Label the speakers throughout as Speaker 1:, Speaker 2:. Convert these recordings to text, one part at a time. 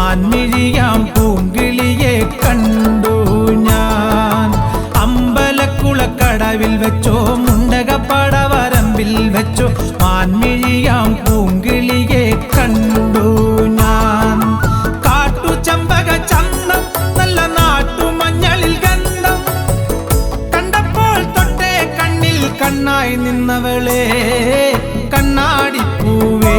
Speaker 1: മാൻമിഴിയാം പൂങ്കിളിയെ കണ്ടു ഞാൻ. അമ്പലക്കുളക്കടവിൽ വെച്ചോ മുണ്ടകപ്പടവരമ്പിൽ വെച്ചോ മാൻമിഴിയാം പൂങ്കിളിയെ കണ്ടു ഞാൻ. കാട്ടുചമ്പക ചന്തം നല്ല നാട്ടുമഞ്ഞളിൽ ഗന്ധം കണ്ടപ്പോൾ തൊട്ടേ കണ്ണിൽ കണ്ണായി നിന്നവളെ കണ്ണാടിപ്പൂവേ.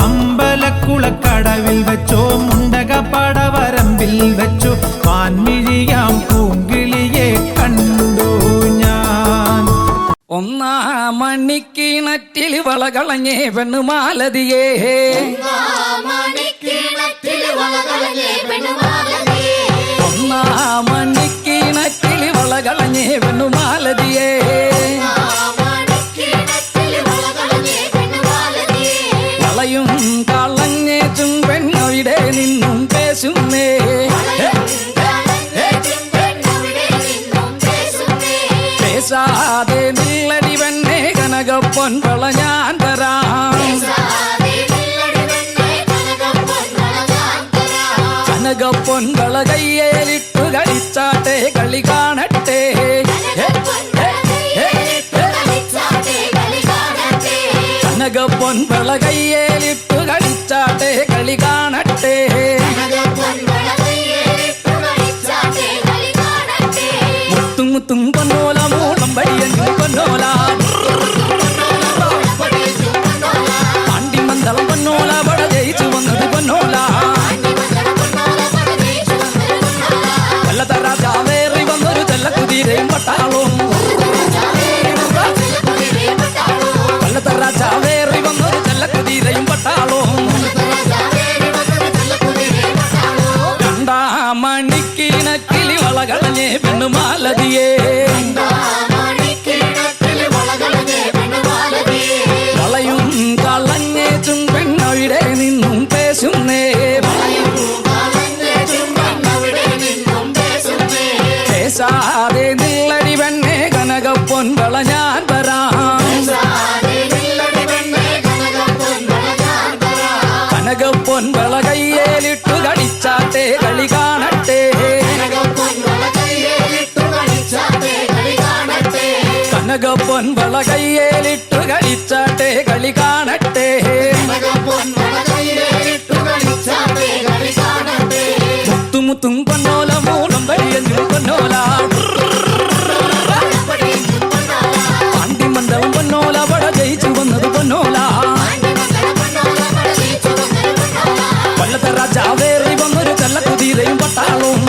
Speaker 1: അമ്പലക്കുളക്കടവിൽ വെച്ചോ മുണ്ടകപ്പടവരമ്പിൽ വെച്ചോ മാൻമിഴിയാം പൂങ്കിളിയെ കണ്ടു ഞാൻ.
Speaker 2: ഒന്നാം മണിക്കിണറ്റിൽ വളകളഞ്ഞേ പെണ്ണുമാലതിയേ, ഒന്നാം മണിക്കിണറ്റിൽ വളകളഞ്ഞേ പെണ്ണുമാലതിയേ. വളയും കളഞ്ഞേച്ചും പെണ്ണവിടെ നിന്നും പേശുന്നേ, പേശാതെ നില്ലടി പെണ്ണേ കനകപ്പൊൻ വള ഞാൻ തരാം. കനകപ്പൊൻ വള കയ്യേലിട്ടു കളിച്ചാട്ടെ കളി കാണട്ടെ, കനകപ്പൊൻ വള കയ്യേലിട്ടു കളിച്ചാട്ടെ കളി കാണട്ടെ. മുത്തും മുത്തും പൊന്നോല മൂളം വഴിയഞ്ഞു പൊന്നോല, പാണ്ടിമന്ദളം പൊന്നോല വട ജയിച്ചു വന്നത് പൊന്നോല. രാജാവേറി വന്നൊരു ചെല്ലക്കുതിരയും പട്ടാളും, രാജാവേറി വന്നൊരു ചെല്ലക്കുതിരയും പട്ടാളും. രണ്ടാം മണിക്കിണക്കിളി വളകളഞ്ഞേ പെണ്ണുമാലതിയേ, വളയും കളഞ്ഞേച്ചും പെണ്ണവിടെ നിന്നും പേശുന്നേ, പേശാതെ നില്ലടി പെണ്ണേ കനകപ്പൊൻ വള ഞാൻ തരാം. കനകപ്പൊൻ വള കയ്യേലിട്ടു കളിച്ചാട്ടെ കളി കാണട്ടെ, കനകപ്പൊൻ വള കയ്യേലിട്ടു കളിച്ചാട്ടെ കളി കാണട്ടെ. മുത്തുമുത്തും പൊന്നോല മൂളം വഴിയഞ്ഞു പൊന്നോല, പാണ്ടിമന്ദളം പൊന്നോല വട ജയിച്ചു വന്നത് പൊന്നോല. രാജാവേറി വന്നൊരു ചെല്ലക്കുതിരയും പട്ടാളും,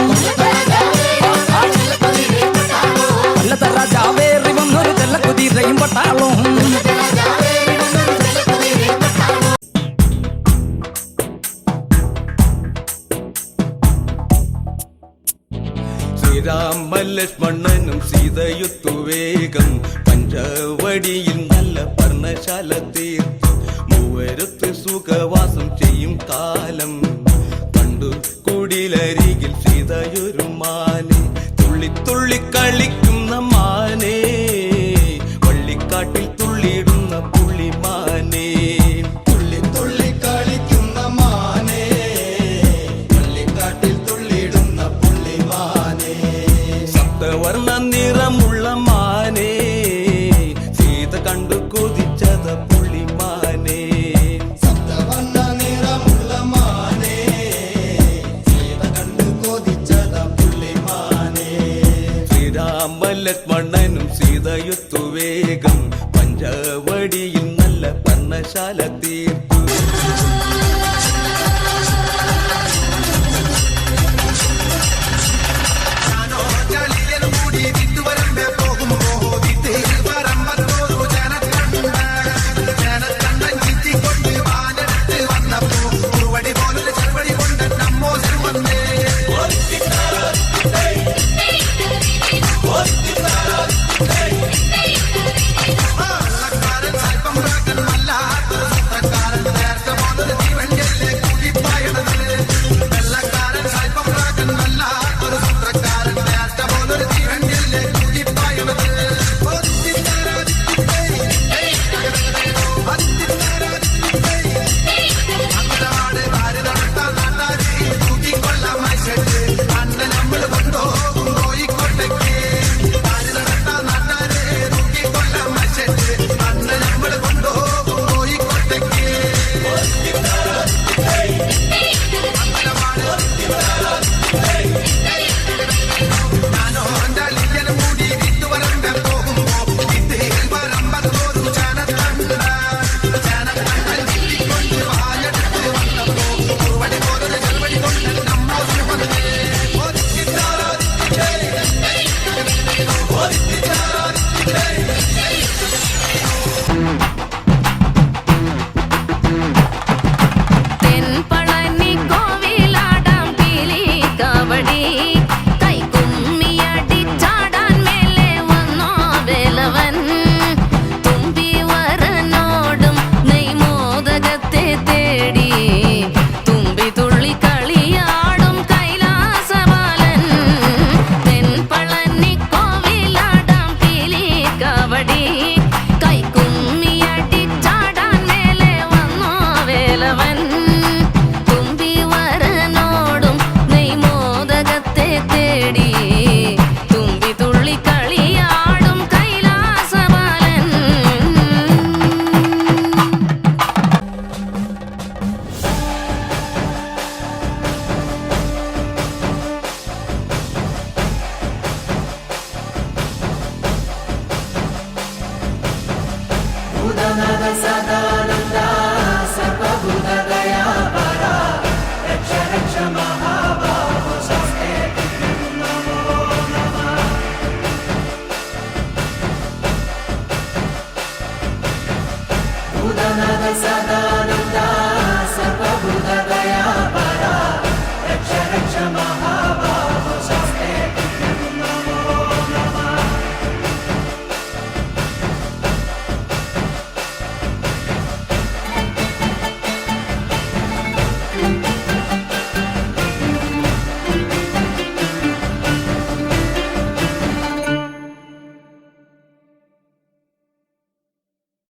Speaker 2: രാജാവേറി വന്നൊരു ചെല്ലക്കുതിരയും പട്ടാളും.
Speaker 3: ശ്രീരാമലക്ഷ്മണനും സീതയുത്തു വേഗം പഞ്ചവടിയിൽ നല്ല പർണശാല തീർത്തു മൂവരത്ത് സുഖവാസം ചെയ്യും കാലം കണ്ടു. കുടിലരികിൽ സീതയൊരു മാനെ തുള്ളി തുള്ളി കളിക്കുന്ന മാനേ, വള്ളിക്കാട്ടിൽ തുള്ളിയിടുന്ന പുള്ളിമാനേ, തുള്ളി തുള്ളി കളിക്കുന്ന മാനേ, വള്ളിക്കാട്ടിൽ തുള്ളിയിടുന്ന പുള്ളിമാനേ. സപ്തവർണ്ണ നിറമുള്ള മാനേ, സീത കണ്ടു കൊതിച്ചത പുള്ളിമാനേ. സപ്തവർണ്ണ നിറമുള്ള മാനേ, സീത കണ്ടു കൊതിച്ചത പുള്ളിമാനേ. ശ്രീരാമലക്ഷ്മണനും സീതയുത്തു വേഗം പഞ്ചവടിയിൽ നല്ല പർണശാല തീർത്തു.
Speaker 4: Hey! सदानंदा सर्वभूत दया परा रक्ष रक्ष